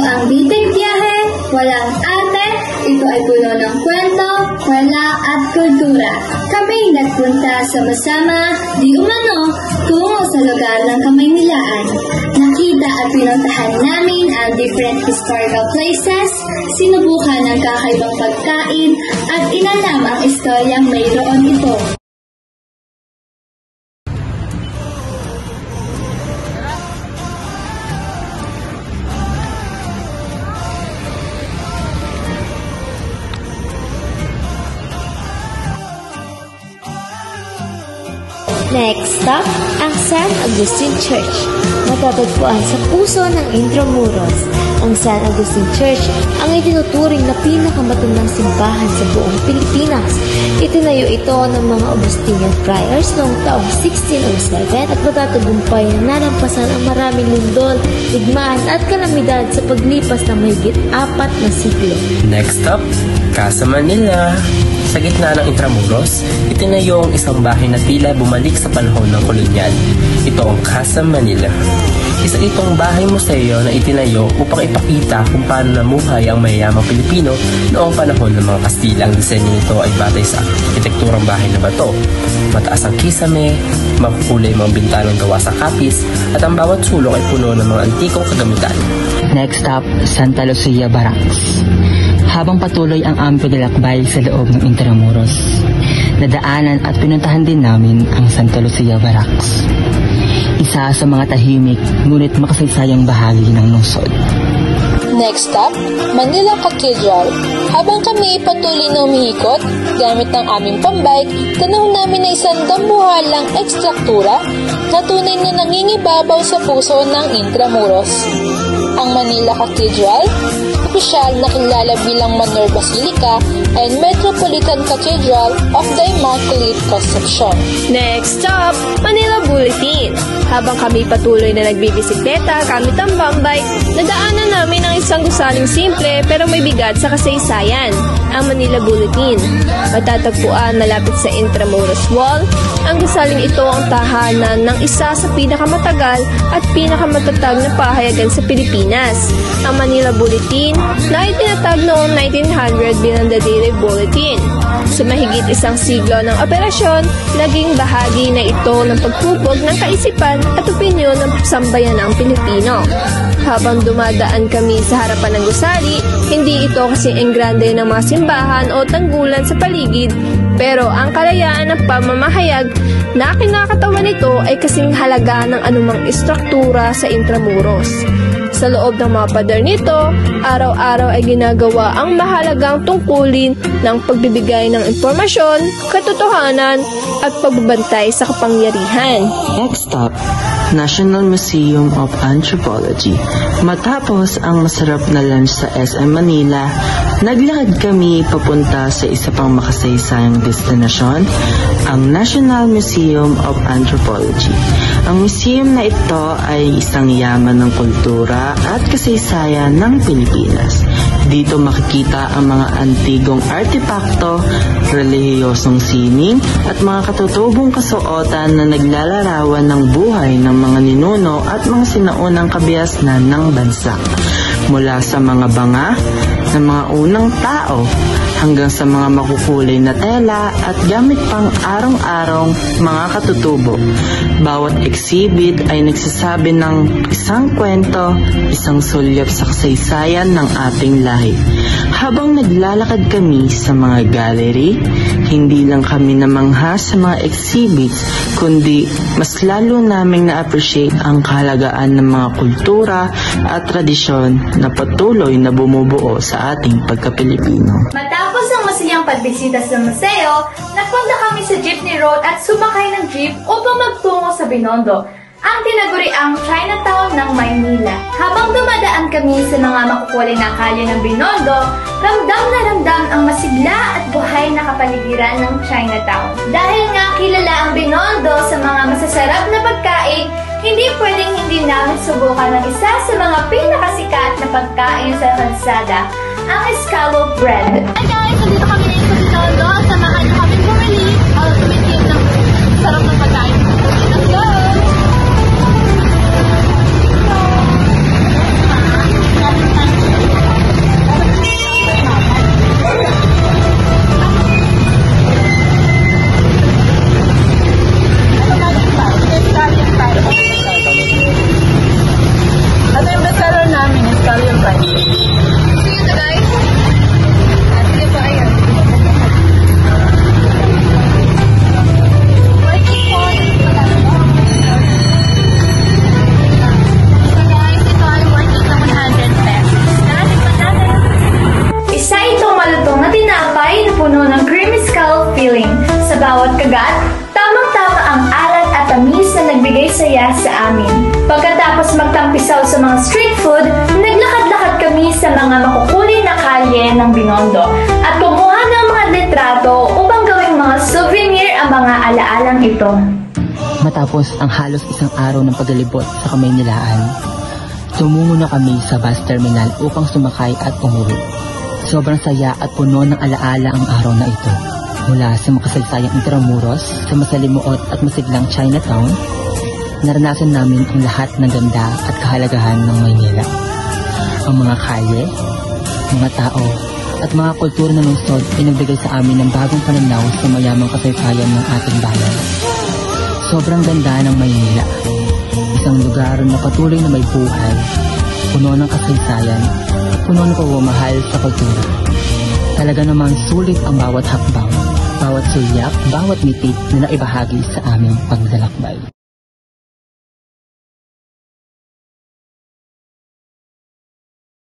ang Bitay Biyahe, walang ate, ito ay puno ng kwento, kwela at kultura. Kami nagpunta sama-sama, di umano, tungo sa lugar ng Kamaynilaan. Nakita at pinuntahan namin ang different historical places, sinubukan ng kakaibang pagkain, at inalam ang istoryang mayroon ito. Next stop, ang San Agustin Church. Matatagpuan sa puso ng Intramuros. Ang San Agustin Church ang itinuturing na pinakamatandang simbahan sa buong Pilipinas. Itinayo ito ng mga Augustinian friars noong taong 1607 at matatagumpay na nalampasan ang maraming lindol, digmaan at kalamidad sa paglipas ng mahigit 4 na siglo. Next stop, Casa Manila. Sa gitna ng Intramuros, itinayo ang isang bahay na tila bumalik sa panahon ng kolonyal. Ito ang Casa Manila. Isa itong bahay museo na itinayo upang ipakita kung paano namuhay ang mayayamang Pilipino noong panahon ng mga Kastila. Ang disenyo nito ay batay sa arkitekturang bahay na bato. Mataas ang kisame, makukulay mga bintanang gawa sa kapis, at ang bawat sulok ay puno ng mga antikong kagamitan. Next stop, Santa Lucia Barracks. Habang patuloy ang aming paglalakbay sa loob ng Intramuros, nadaanan at pinuntahan din namin ang Santa Lucia Barracks. Isa sa mga tahimik ngunit makasaysayang bahagi ng lungsod. Next stop, Manila Cathedral. Habang kami patuloy na umihikot, gamit ng aming pambike, tanaw namin na isang dambuhalang ekstruktura na tunay na nangingibabaw sa puso ng Intramuros. Ang Manila Cathedral, opisyal na kilala bilang Manor Basilica and Metropolitan Cathedral of the Immaculate Conception. Next stop, Manila Bulletin. Habang kami patuloy na nagbibisikleta gamit ang bambike, nadaanan namin ang isang gusaling simple pero may bigat sa kasaysayan, ang Manila Bulletin. Matatagpuan malapit sa Intramuros Wall, ang gusaling ito ang tahanan ng isa sa pinakamatagal at pinakamatatag na pahayagan sa Pilipinas, ang Manila Bulletin, na itinatag noong 1900 bilang The Daily Bulletin. Sa mahigit isang siglo ng operasyon, naging bahagi na ito ng pagtubog ng kaisipan at opinyon ng sambayanang Pilipino. Habang dumadaan kami sa harapan ng gusali, hindi ito kasi engrande ng mga simbahan o tanggulan sa paligid, pero ang kalayaan ng pamamahayag na kinakatawan nito ay kasing halaga ng anumang istruktura sa Intramuros. Sa loob ng mga pader nito, araw-araw ay ginagawa ang mahalagang tungkulin ng pagbibigay ng impormasyon, katotohanan, at pagbabantay sa kapangyarihan. Next stop, National Museum of Anthropology. Matapos ang masarap na lunch sa SM Manila, naglakad kami papunta sa isa pang makasaysayang destinasyon, ang National Museum of Anthropology. Ang museum na ito ay isang yaman ng kultura at kasaysayan ng Pilipinas. Dito makikita ang mga antigong artepakto, relihiyosong sining at mga katutubong kasuotan na naglalarawan ng buhay ng mga ninuno at mga sinaunang kabiasnan ng bansa. Mula sa mga banga ng mga unang tao hanggang sa mga makukulay na tela at gamit pang arong-arong mga katutubo. Bawat exhibit ay nagsasabi ng isang kwento, isang sulyap sa kasaysayan ng ating lahi. Habang naglalakad kami sa mga gallery, hindi lang kami namangha sa mga exhibits, kundi mas lalo naming na-appreciate ang kahalagaan ng mga kultura at tradisyon na patuloy na bumubuo sa ating pagka-Pilipino. Matapos ang masayang pagbisita sa museo, nagpunta kami sa Jeepney Road at sumakay ng jeep upang magtungo sa Binondo, ang tinaguriang Chinatown ng Maynila. Habang dumadaan kami sa mga makukulay na kalye ng Binondo, ramdam na ramdam ang masigla at buhay na kapaligiran ng Chinatown. Dahil nga kilala ang Binondo sa mga masasarap na pagkain, hindi pwedeng hindi namin subukan ng isa sa mga pinakasikat na pagkain sa kalsada, ang escallop bread. Hi guys! Nandito kami ngayon sa Binondo. Samahan niyo kami bumili o tumitim ng sarap ng pagkain. Let's go! Meron tayong saya sa amin. Pagkatapos magtampisaw sa mga street food, naglakad-lakad kami sa mga makukulay na kalye ng Binondo at kumuha ng mga litrato upang gawing mga souvenir ang mga alaalang ito. Matapos ang halos isang araw ng paglilibot sa Kamaynilaan, tumungo na kami sa bus terminal upang sumakay at umuwi. Sobrang saya at puno ng alaala ang araw na ito. Mula sa makasaysayang Intramuros, sa masalimuot at masiglang Chinatown, naranasan namin ang lahat ng ganda at kahalagahan ng Maynila. Ang mga kalye, mga tao, at mga kultura ng lungsod ay nagbigay sa amin ng bagong pananaw sa mayamang kasaysayan ng ating bayan. Sobrang ganda ng Maynila, isang lugar na patuloy na may buhay, puno ng kasaysayan, at puno ng pagmamahal sa kultura. Talaga namang sulit ang bawat hakbang, bawat sulyak, bawat ngiti na naibahagi sa aming paglalakbay.